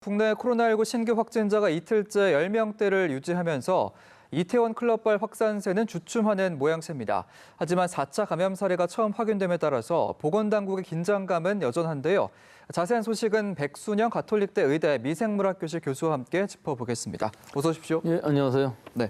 국내 코로나19 신규 확진자가 이틀째 10명대를 유지하면서 이태원 클럽발 확산세는 주춤하는 모양새입니다. 하지만 4차 감염 사례가 처음 확인됨에 따라서 보건당국의 긴장감은 여전한데요. 자세한 소식은 백순영 가톨릭대 의대 미생물학교실 교수와 함께 짚어보겠습니다. 어서 오십시오. 예, 안녕하세요. 네.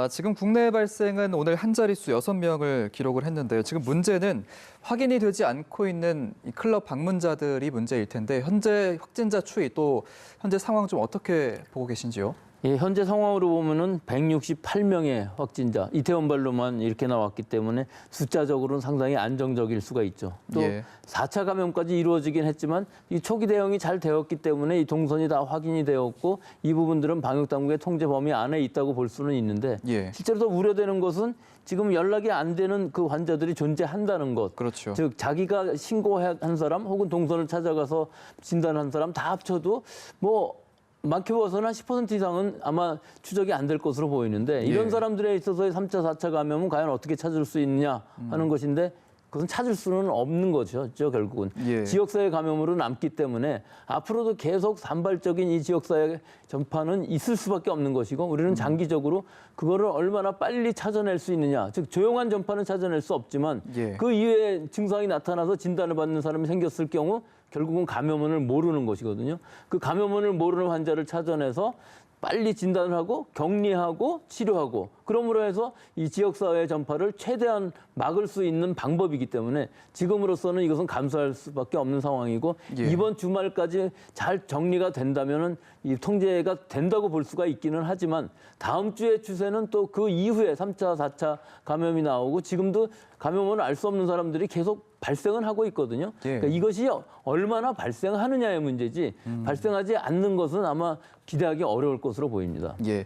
지금 국내 발생은 오늘 한 자릿수 6명을 기록을 했는데요. 지금 문제는 확인이 되지 않고 있는 이 클럽 방문자들이 문제일 텐데 현재 확진자 추이 또 현재 상황 좀 어떻게 보고 계신지요? 예, 현재 상황으로 보면은 168명의 확진자, 이태원발로만 이렇게 나왔기 때문에 숫자적으로는 상당히 안정적일 수가 있죠. 또 예. 4차 감염까지 이루어지긴 했지만 이 초기 대응이 잘 되었기 때문에 이 동선이 다 확인이 되었고 이 부분들은 방역당국의 통제 범위 안에 있다고 볼 수는 있는데 예. 실제로 더 우려되는 것은 지금 연락이 안 되는 그 환자들이 존재한다는 것. 그렇죠. 즉 자기가 신고한 사람 혹은 동선을 찾아가서 진단한 사람 다 합쳐도 뭐 많게 봐서는 한 10% 이상은 아마 추적이 안 될 것으로 보이는데 이런 예. 사람들에 있어서의 3차, 4차 감염은 과연 어떻게 찾을 수 있느냐 하는 것인데 그것은 찾을 수는 없는 거죠, 결국은. 예. 지역사회 감염으로 남기 때문에 앞으로도 계속 산발적인 이 지역사회 전파는 있을 수밖에 없는 것이고 우리는 장기적으로 그거를 얼마나 빨리 찾아낼 수 있느냐. 즉 조용한 전파는 찾아낼 수 없지만 예. 그 이외에 증상이 나타나서 진단을 받는 사람이 생겼을 경우 결국은 감염원을 모르는 것이거든요. 그 감염원을 모르는 환자를 찾아내서 빨리 진단을 하고 격리하고 치료하고 그러므로 해서 이 지역사회 전파를 최대한 막을 수 있는 방법이기 때문에 지금으로서는 이것은 감수할 수밖에 없는 상황이고 예. 이번 주말까지 잘 정리가 된다면은 이 통제가 된다고 볼 수가 있기는 하지만 다음 주의 추세는 또 그 이후에 3차, 4차 감염이 나오고 지금도 감염을 알 수 없는 사람들이 계속 발생은 하고 있거든요. 예. 그러니까 이것이 얼마나 발생하느냐의 문제지 발생하지 않는 것은 아마 기대하기 어려울 것으로 보입니다. 예.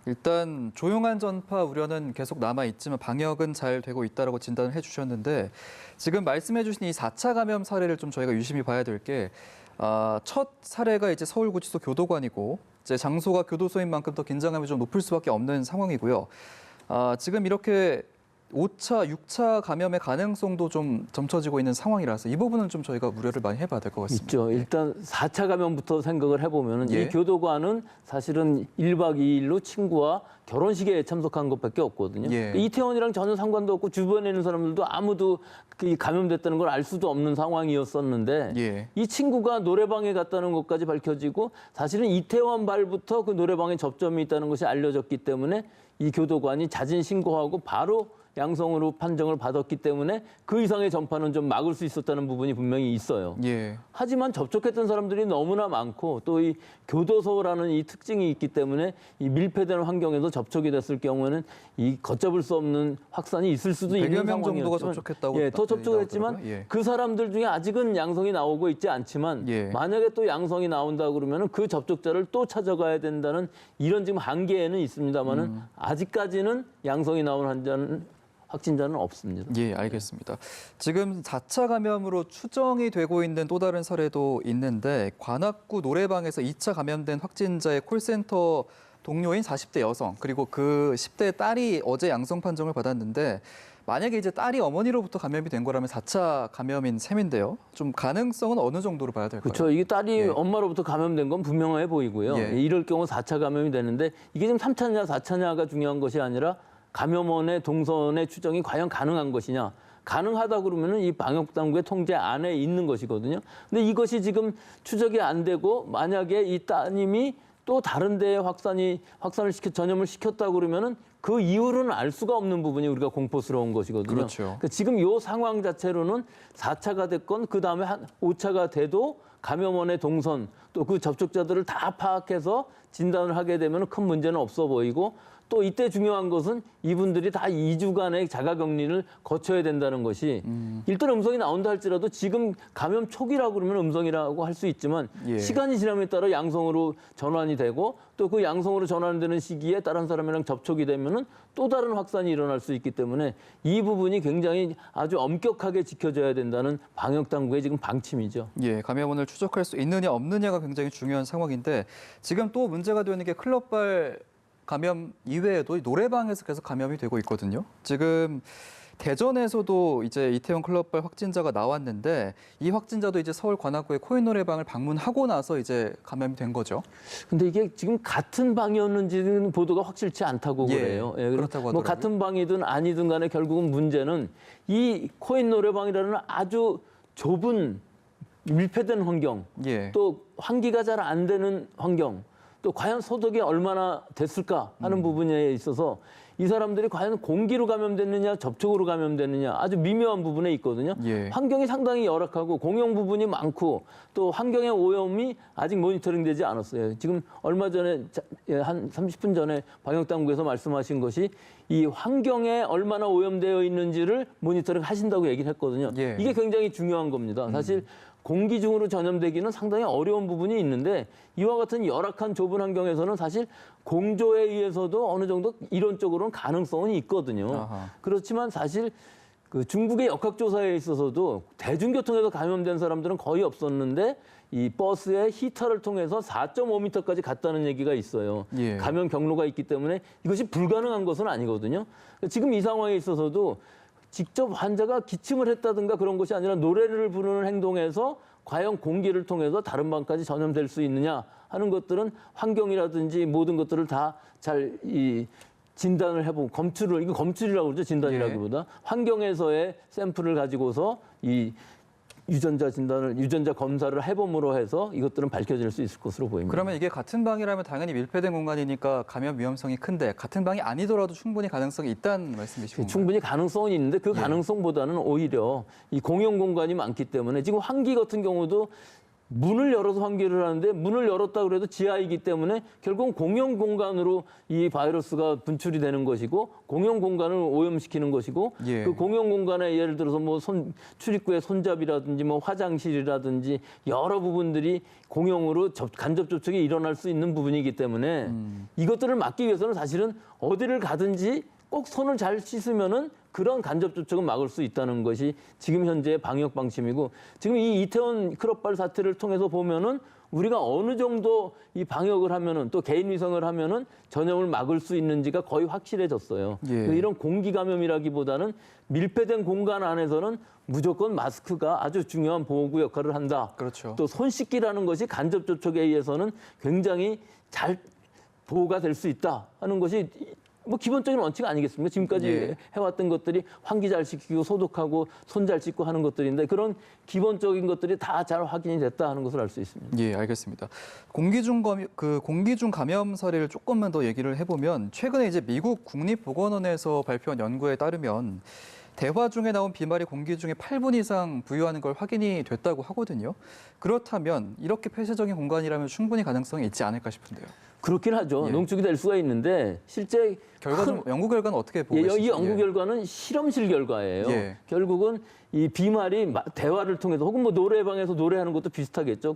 일단 조용한 전파 우려는 계속 남아 있지만 방역은 잘 되고 있다라고 진단을 해주셨는데 지금 말씀해주신 이 4차 감염 사례를 좀 저희가 유심히 봐야 될 게 첫 사례가 이제 서울구치소 교도관이고 이제 장소가 교도소인 만큼 더 긴장감이 좀 높을 수밖에 없는 상황이고요. 지금 이렇게 5차, 6차 감염의 가능성도 좀 점쳐지고 있는 상황이라서 이 부분은 좀 저희가 우려를 많이 해봐야 될 것 같습니다. 있죠. 일단 4차 감염부터 생각을 해보면 예. 이 교도관은 사실은 1박 2일로 친구와 결혼식에 참석한 것밖에 없거든요. 예. 이태원이랑 전혀 상관도 없고 주변에 있는 사람들도 아무도 그 감염됐다는 걸 알 수도 없는 상황이었었는데 예. 이 친구가 노래방에 갔다는 것까지 밝혀지고 사실은 이태원 발부터 그 노래방에 접점이 있다는 것이 알려졌기 때문에 이 교도관이 자진 신고하고 바로 양성으로 판정을 받았기 때문에 그 이상의 전파는 좀 막을 수 있었다는 부분이 분명히 있어요. 예. 하지만 접촉했던 사람들이 너무나 많고 또 이 교도소라는 이 특징이 있기 때문에 이 밀폐되는 환경에서 접촉이 됐을 경우에는 이 걷잡을 수 없는 확산이 있을 수도 있는 100여 명 정도가 상황이었지만 접촉했다고 예, 더 접촉했지만 예. 그 사람들 중에 아직은 양성이 나오고 있지 않지만 예. 만약에 또 양성이 나온다 그러면은 그 접촉자를 또 찾아가야 된다는 이런 지금 한계에는 있습니다만은 아직까지는 양성이 나온 확진자는 없습니다. 예, 알겠습니다. 지금 4차 감염으로 추정이 되고 있는 또 다른 사례도 있는데 관악구 노래방에서 2차 감염된 확진자의 콜센터 동료인 40대 여성 그리고 그 10대 딸이 어제 양성 판정을 받았는데 만약에 이제 딸이 어머니로부터 감염이 된 거라면 4차 감염인 셈인데요. 좀 가능성은 어느 정도로 봐야 될까요? 그렇죠. 이게 딸이 예. 엄마로부터 감염된 건 분명해 보이고요. 예. 이럴 경우 4차 감염이 되는데 이게 지금 3차냐 4차냐가 중요한 것이 아니라 감염원의 동선의 추정이 과연 가능한 것이냐. 가능하다 그러면은 이 방역당국의 통제 안에 있는 것이거든요. 근데 이것이 지금 추적이 안 되고 만약에 이 따님이 또 다른 데에 전염을 시켰다 그러면은 그 이유는 알 수가 없는 부분이 우리가 공포스러운 것이거든요. 그렇죠. 그러니까 지금 이 상황 자체로는 4차가 됐건 그다음에 5차가 돼도 감염원의 동선 또 그 접촉자들을 다 파악해서 진단을 하게 되면 큰 문제는 없어 보이고 또 이때 중요한 것은 이분들이 다 2주간의 자가격리를 거쳐야 된다는 것이 일단 음성이 나온다 할지라도 지금 감염 초기라고 그러면 음성이라고 할 수 있지만 예. 시간이 지남에 따라 양성으로 전환이 되고 또 그 양성으로 전환되는 시기에 다른 사람이랑 접촉이 되면은 또 다른 확산이 일어날 수 있기 때문에 이 부분이 굉장히 아주 엄격하게 지켜져야 된다는 방역 당국의 지금 방침이죠. 예, 감염원을 추적할 수 있느냐 없느냐가 굉장히 중요한 상황인데 지금 또 문제가 되는 게 클럽발 감염 이외에도 노래방에서 계속 감염이 되고 있거든요. 지금 대전에서도 이제 이태원 클럽발 확진자가 나왔는데 이 확진자도 이제 서울 관악구의 코인 노래방을 방문하고 나서 이제 감염이 된 거죠. 근데 이게 지금 같은 방이었는지는 보도가 확실치 않다고 예, 그래요. 예, 그렇다고 뭐 하더라고요. 같은 방이든 아니든 간에 결국은 문제는 이 코인 노래방이라는 아주 좁은 밀폐된 환경, 예. 또 환기가 잘 안 되는 환경, 또 과연 소독이 얼마나 됐을까 하는 부분에 있어서 이 사람들이 과연 공기로 감염됐느냐 접촉으로 감염됐느냐 아주 미묘한 부분에 있거든요. 예. 환경이 상당히 열악하고 공용 부분이 많고 또 환경의 오염이 아직 모니터링 되지 않았어요. 지금 얼마 전에 한 30분 전에 방역당국에서 말씀하신 것이 이 환경에 얼마나 오염되어 있는지를 모니터링 하신다고 얘기를 했거든요. 예. 이게 굉장히 중요한 겁니다. 사실 공기 중으로 전염되기는 상당히 어려운 부분이 있는데 이와 같은 열악한 좁은 환경에서는 사실 공조에 의해서도 어느 정도 이론적으로는 가능성은 있거든요. 아하. 그렇지만 사실 그 중국의 역학조사에 있어서도 대중교통에서 감염된 사람들은 거의 없었는데 이 버스의 히터를 통해서 4.5m까지 갔다는 얘기가 있어요. 예. 감염 경로가 있기 때문에 이것이 불가능한 것은 아니거든요. 지금 이 상황에 있어서도 직접 환자가 기침을 했다든가 그런 것이 아니라 노래를 부르는 행동에서 과연 공기를 통해서 다른 방까지 전염될 수 있느냐 하는 것들은 환경이라든지 모든 것들을 다 잘 진단을 해보고 검출을, 이거 검출이라고 그러죠. 진단이라기보다. 환경에서의 샘플을 가지고서 이 유전자 검사를 해봄으로 해서 이것들은 밝혀질 수 있을 것으로 보입니다. 그러면 이게 같은 방이라면 당연히 밀폐된 공간이니까 감염 위험성이 큰데 같은 방이 아니더라도 충분히 가능성이 있다는 말씀이시군요. 충분히 가능성은 있는데 그 가능성보다는 오히려 이 공용 공간이 많기 때문에 지금 환기 같은 경우도 문을 열어서 환기를 하는데 문을 열었다 그래도 지하이기 때문에 결국은 공용 공간으로 이 바이러스가 분출이 되는 것이고 공용 공간을 오염시키는 것이고 예. 그 공용 공간에 예를 들어서 뭐 출입구의 손잡이라든지 뭐 화장실이라든지 여러 부분들이 공용으로 간접 접촉이 일어날 수 있는 부분이기 때문에 이것들을 막기 위해서는 사실은 어디를 가든지 꼭 손을 잘 씻으면은 그런 간접 접촉은 막을 수 있다는 것이 지금 현재의 방역 방침이고 지금 이 이태원 클럽발 사태를 통해서 보면은 우리가 어느 정도 이 방역을 하면은 또 개인 위생을 하면은 전염을 막을 수 있는지가 거의 확실해졌어요. 예. 이런 공기 감염이라기보다는 밀폐된 공간 안에서는 무조건 마스크가 아주 중요한 보호구 역할을 한다. 그렇죠. 또 손 씻기라는 것이 간접 접촉에 의해서는 굉장히 잘 보호가 될 수 있다 하는 것이 뭐 기본적인 원칙 아니겠습니까? 지금까지 예. 해왔던 것들이 환기 잘 시키고 소독하고 손 잘 씻고 하는 것들인데 그런 기본적인 것들이 다 잘 확인이 됐다 하는 것을 알 수 있습니다. 예, 알겠습니다. 공기중 감염 사례를 조금만 더 얘기를 해보면 최근에 이제 미국 국립보건원에서 발표한 연구에 따르면 대화 중에 나온 비말이 공기 중에 8분 이상 부유하는 걸 확인이 됐다고 하거든요. 그렇다면 이렇게 폐쇄적인 공간이라면 충분히 가능성이 있지 않을까 싶은데요. 그렇긴 하죠. 예. 농축이 될 수가 있는데 실제 연구 결과는 어떻게 보고 이 계시죠? 연구 결과는 실험실 결과예요. 예. 결국은 이 비말이 대화를 통해서 혹은 뭐 노래방에서 노래하는 것도 비슷하겠죠.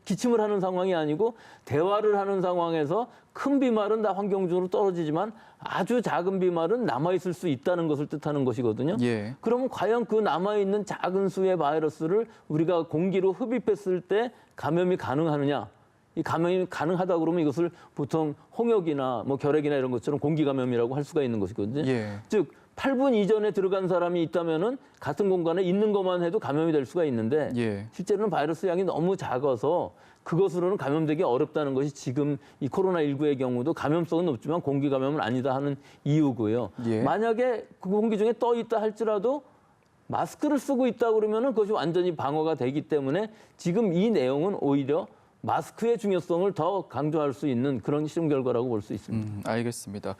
기침을 하는 상황이 아니고 대화를 하는 상황에서 큰 비말은 다 환경적으로 떨어지지만 아주 작은 비말은 남아있을 수 있다는 것을 뜻하는 것이거든요. 예. 그러면 과연 그 남아있는 작은 수의 바이러스를 우리가 공기로 흡입했을 때 감염이 가능하느냐. 이 감염이 가능하다 그러면 이것을 보통 홍역이나 뭐 결핵이나 이런 것처럼 공기 감염이라고 할 수가 있는 것이거든요. 예. 즉 8분 이전에 들어간 사람이 있다면은 같은 공간에 있는 것만 해도 감염이 될 수가 있는데 예. 실제로는 바이러스 양이 너무 작아서 그것으로는 감염되기 어렵다는 것이 지금 이 코로나19의 경우도 감염성은 높지만 공기 감염은 아니다 하는 이유고요. 예. 만약에 그 공기 중에 떠 있다 할지라도 마스크를 쓰고 있다 그러면은 그것이 완전히 방어가 되기 때문에 지금 이 내용은 오히려 마스크의 중요성을 더 강조할 수 있는 그런 실험 결과라고 볼 수 있습니다. 알겠습니다.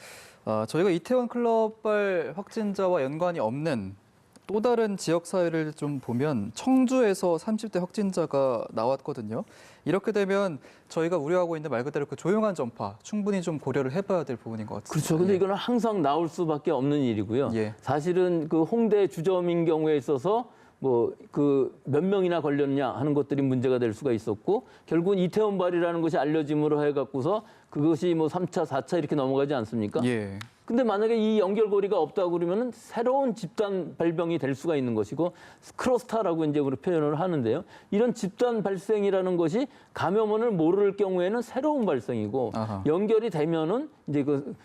저희가 이태원 클럽발 확진자와 연관이 없는 또 다른 지역 사회를 좀 보면 청주에서 30대 확진자가 나왔거든요. 이렇게 되면 저희가 우려하고 있는 말 그대로 그 조용한 전파 충분히 좀 고려를 해봐야 될 부분인 것 같습니다. 그렇죠. 근데 이거는 항상 나올 수밖에 없는 일이고요. 예. 사실은 그 홍대 주점인 경우에 있어서 뭐 그 몇 명이나 걸렸냐 하는 것들이 문제가 될 수가 있었고 결국은 이태원발이라는 것이 알려짐으로 해갖고서 그것이 뭐 3차, 4차 이렇게 넘어가지 않습니까? 예. 근데 만약에 이 연결고리가 없다고 그러면은 새로운 집단 발병이 될 수가 있는 것이고 클러스터라고 이제 우리 표현을 하는데요. 이런 집단 발생이라는 것이 감염원을 모를 경우에는 새로운 발생이고 아하. 연결이 되면은 이제 그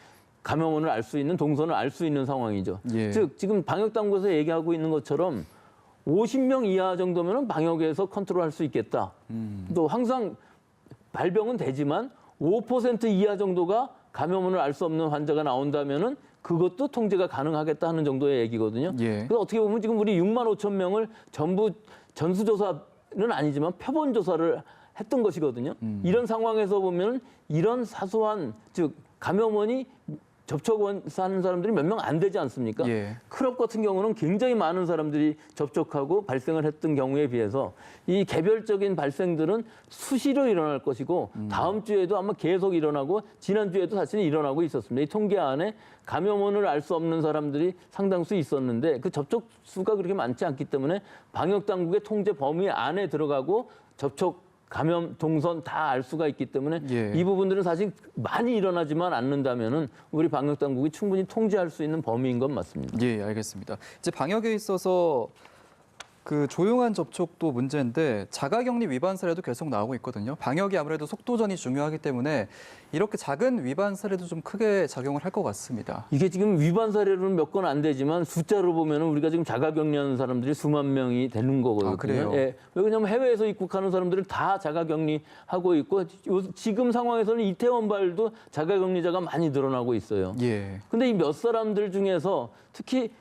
감염원을 알 수 있는 동선을 알 수 있는 상황이죠. 예. 즉 지금 방역 당국에서 얘기하고 있는 것처럼 50명 이하 정도면은 방역에서 컨트롤할 수 있겠다. 또 항상 발병은 되지만 5% 이하 정도가 감염원을 알 수 없는 환자가 나온다면은 그것도 통제가 가능하겠다 하는 정도의 얘기거든요. 예. 그래서 어떻게 보면 지금 우리 6만 5천 명을 전부 전수조사는 아니지만 표본 조사를 했던 것이거든요. 이런 상황에서 보면 이런 사소한 즉 감염원이 접촉하는 사람들이 몇 명 안 되지 않습니까? 예. 클럽 같은 경우는 굉장히 많은 사람들이 접촉하고 발생을 했던 경우에 비해서 이 개별적인 발생들은 수시로 일어날 것이고 다음 주에도 아마 계속 일어나고 지난주에도 사실은 일어나고 있었습니다. 이 통계 안에 감염원을 알 수 없는 사람들이 상당수 있었는데 그 접촉 수가 그렇게 많지 않기 때문에 방역 당국의 통제 범위 안에 들어가고 접촉 감염 동선 다 알 수가 있기 때문에 예. 이 부분들은 사실 많이 일어나지만 않는다면은 우리 방역 당국이 충분히 통제할 수 있는 범위인 건 맞습니다. 예, 알겠습니다. 이제 방역에 있어서 그 조용한 접촉도 문제인데 자가격리 위반 사례도 계속 나오고 있거든요. 방역이 아무래도 속도전이 중요하기 때문에 이렇게 작은 위반 사례도 좀 크게 작용을 할 것 같습니다. 이게 지금 위반 사례로는 몇 건 안 되지만 숫자로 보면은 우리가 지금 자가격리하는 사람들이 수만 명이 되는 거거든요. 아, 그래요? 예. 왜냐하면 해외에서 입국하는 사람들을 다 자가격리하고 있고 지금 상황에서는 이태원발도 자가격리자가 많이 늘어나고 있어요. 예. 근데 이 몇 사람들 중에서 특히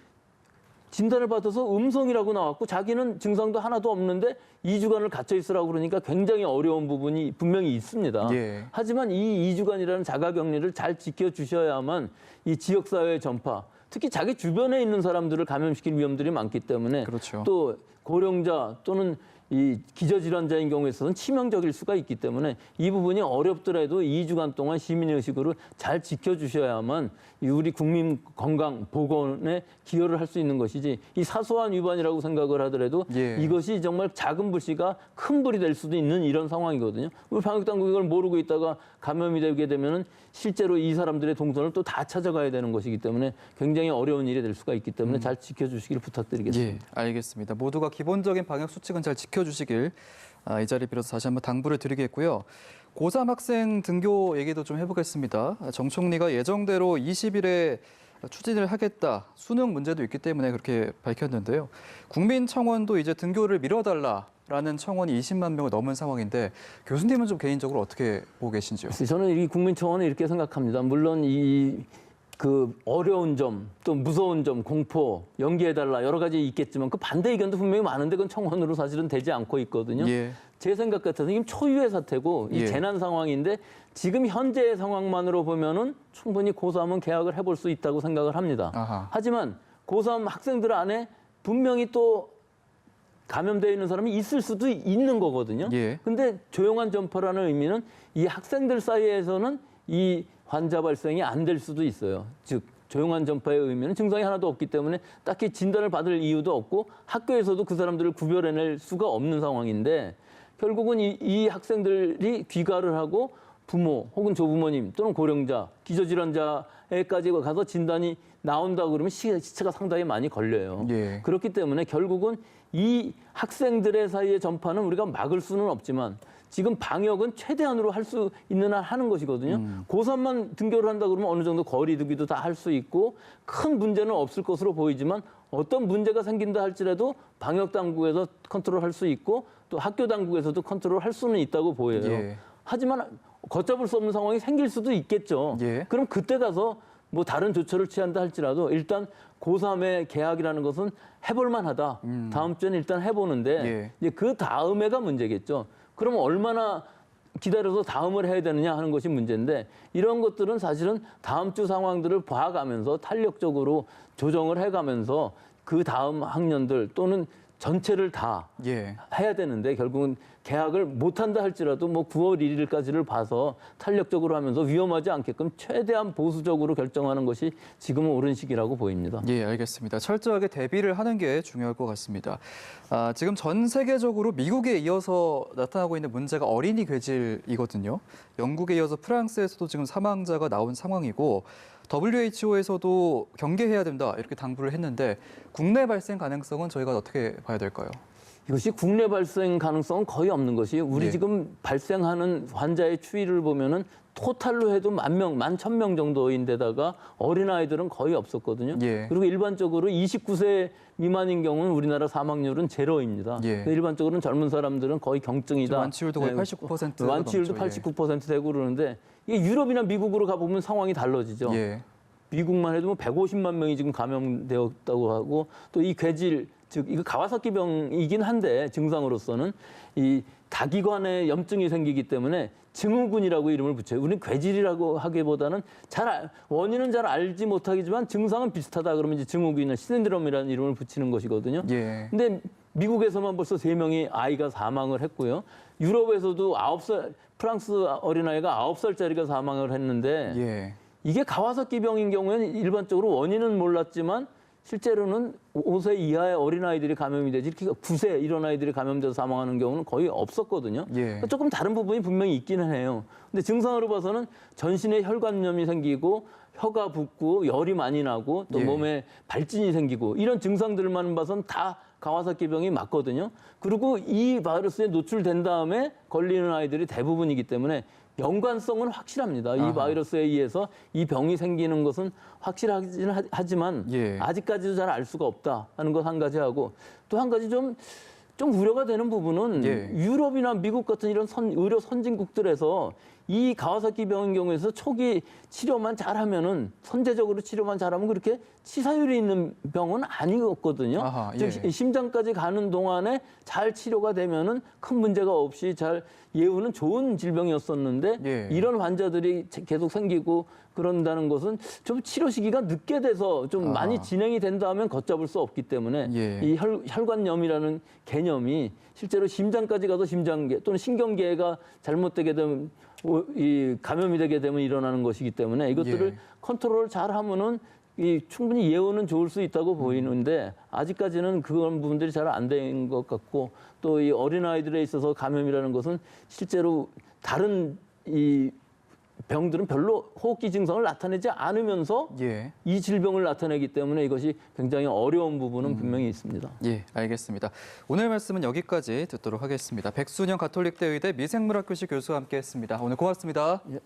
진단을 받아서 음성이라고 나왔고 자기는 증상도 하나도 없는데 2주간을 갇혀 있으라고 그러니까 굉장히 어려운 부분이 분명히 있습니다. 예. 하지만 이 2주간이라는 자가격리를 잘 지켜주셔야만 이 지역사회 전파, 특히 자기 주변에 있는 사람들을 감염시킬 위험들이 많기 때문에 그렇죠. 또 고령자 또는 이 기저질환자인 경우에 있어서는 치명적일 수가 있기 때문에 이 부분이 어렵더라도 2주간 동안 시민의식으로 잘 지켜주셔야만 이 우리 국민 건강 보건에 기여를 할 수 있는 것이지 이 사소한 위반이라고 생각을 하더라도 예. 이것이 정말 작은 불씨가 큰 불이 될 수도 있는 이런 상황이거든요. 우리 방역당국이 이걸 모르고 있다가 감염이 되게 되면은 실제로 이 사람들의 동선을 또 다 찾아가야 되는 것이기 때문에 굉장히 어려운 일이 될 수가 있기 때문에 잘 지켜주시길 부탁드리겠습니다. 예, 알겠습니다. 모두가 기본적인 방역 수칙은 잘 지켜주시길 이 자리 빌어서 다시 한번 당부를 드리겠고요. 고3 학생 등교 얘기도 좀 해보겠습니다. 정 총리가 예정대로 20일에 추진을 하겠다. 수능 문제도 있기 때문에 그렇게 밝혔는데요. 국민청원도 이제 등교를 미뤄달라라는 청원이 20만 명을 넘은 상황인데 교수님은 좀 개인적으로 어떻게 보고 계신지요? 저는 이 국민청원을 이렇게 생각합니다. 물론 그 어려운 점, 또 무서운 점, 공포, 연기해달라 여러 가지 있겠지만 그 반대 의견도 분명히 많은데 그건 청원으로 사실은 되지 않고 있거든요. 예. 제 생각 같아서 지금 초유의 사태고 이 예. 재난 상황인데 지금 현재의 상황만으로 보면은 충분히 고3은 개학을 해볼 수 있다고 생각을 합니다. 아하. 하지만 고3 학생들 안에 분명히 또 감염되어 있는 사람이 있을 수도 있는 거거든요. 예. 근데 조용한 전파라는 의미는 이 학생들 사이에서는 이 환자 발생이 안 될 수도 있어요. 즉 조용한 전파의 의미는 증상이 하나도 없기 때문에 딱히 진단을 받을 이유도 없고 학교에서도 그 사람들을 구별해낼 수가 없는 상황인데 결국은 이 학생들이 귀가를 하고 부모 혹은 조부모님 또는 고령자, 기저질환자에까지 가서 진단이 나온다 그러면 시차가 상당히 많이 걸려요. 예. 그렇기 때문에 결국은 이 학생들의 사이의 전파는 우리가 막을 수는 없지만 지금 방역은 최대한으로 할 수 있는 한 하는 것이거든요. 고3만 등교를 한다 그러면 어느 정도 거리 두기도 다 할 수 있고 큰 문제는 없을 것으로 보이지만 어떤 문제가 생긴다 할지라도 방역 당국에서 컨트롤할 수 있고 또 학교 당국에서도 컨트롤할 수는 있다고 보여요. 예. 하지만 걷잡을 수 없는 상황이 생길 수도 있겠죠. 예. 그럼 그때 가서 뭐 다른 조처를 취한다 할지라도 일단 고3의 개학이라는 것은 해볼 만하다. 다음 주에는 일단 해보는데 예. 이제 그 다음에가 문제겠죠. 그러면 얼마나 기다려서 다음을 해야 되느냐 하는 것이 문제인데 이런 것들은 사실은 다음 주 상황들을 봐가면서 탄력적으로 조정을 해가면서 그 다음 학년들 또는 전체를 다 예. 해야 되는데 결국은 개학을 못한다 할지라도 뭐 9월 1일까지를 봐서 탄력적으로 하면서 위험하지 않게끔 최대한 보수적으로 결정하는 것이 지금은 옳은 시기라고 보입니다. 예, 알겠습니다. 철저하게 대비를 하는 게 중요할 것 같습니다. 지금 전 세계적으로 미국에 이어서 나타나고 있는 문제가 어린이 괴질이거든요. 영국에 이어서 프랑스에서도 지금 사망자가 나온 상황이고 WHO에서도 경계해야 된다 이렇게 당부를 했는데 국내 발생 가능성은 저희가 어떻게 봐야 될까요? 이것이 국내 발생 가능성은 거의 없는 것이 우리 예. 지금 발생하는 환자의 추이를 보면은 토탈로 해도 10,000명, 11,000명 정도인데다가 어린아이들은 거의 없었거든요. 예. 그리고 일반적으로 29세 미만인 경우는 우리나라 사망률은 제로입니다. 예. 일반적으로는 젊은 사람들은 거의 경증이다. 완치율도 거의 89% 완치율도 넘죠. 89% 되고 그러는데 이게 유럽이나 미국으로 가보면 상황이 달라지죠. 예. 미국만 해도 뭐 150만 명이 지금 감염되었다고 하고 또 이 괴질 즉 이거 가와사키병이긴 한데 증상으로서는 이 다기관에 염증이 생기기 때문에 증후군이라고 이름을 붙여요. 우리는 괴질이라고 하기보다는 원인은 잘 알지 못하지만 증상은 비슷하다 그러면 이제 증후군이나 신드롬이라는 이름을 붙이는 것이거든요. 예. 근데 미국에서만 벌써 3명이 아이가 사망을 했고요. 유럽에서도 9살 프랑스 어린아이가 9살짜리가 사망을 했는데 예. 이게 가와사키병인 경우에는 일반적으로 원인은 몰랐지만 실제로는 5세 이하의 어린아이들이 감염이 되지 이렇게 9세 이런 아이들이 감염돼서 사망하는 경우는 거의 없었거든요. 예. 그러니까 조금 다른 부분이 분명히 있기는 해요. 근데 증상으로 봐서는 전신에 혈관염이 생기고 혀가 붓고 열이 많이 나고 또 예. 몸에 발진이 생기고 이런 증상들만 봐서는 다 가와사키병이 맞거든요. 그리고 이 바이러스에 노출된 다음에 걸리는 아이들이 대부분이기 때문에 연관성은 확실합니다. 이 아하. 바이러스에 의해서 이 병이 생기는 것은 확실하긴 하지만 예. 아직까지도 잘 알 수가 없다 하는 것 한 가지 하고 또 한 가지 좀 우려가 되는 부분은 예. 유럽이나 미국 같은 이런 의료 선진국들에서 이 가와사키병인 경우에서 초기 치료만 잘하면은 선제적으로 치료만 잘하면 그렇게 치사율이 있는 병은 아니었거든요. 아하, 즉 예. 심장까지 가는 동안에 잘 치료가 되면은 큰 문제가 없이 잘 예후는 좋은 질병이었었는데 예. 이런 환자들이 계속 생기고 그런다는 것은 좀 치료 시기가 늦게 돼서 좀 아하. 많이 진행이 된다 하면 걷잡을 수 없기 때문에 예. 이 혈관염이라는 개념이 실제로 심장까지 가서 심장계 또는 신경계가 잘못되게 되면 이 감염이 되게 되면 일어나는 것이기 때문에 이것들을 예. 컨트롤을 잘 하면은 이 충분히 예후는 좋을 수 있다고 보이는데 아직까지는 그런 부분들이 잘 안 된 것 같고 또 이 어린아이들에 있어서 감염이라는 것은 실제로 다른 이 병들은 별로 호흡기 증상을 나타내지 않으면서 예. 이 질병을 나타내기 때문에 이것이 굉장히 어려운 부분은 분명히 있습니다. 예, 알겠습니다. 오늘 말씀은 여기까지 듣도록 하겠습니다. 백순영 가톨릭대 의대 미생물학교실 교수와 함께했습니다. 오늘 고맙습니다. 예,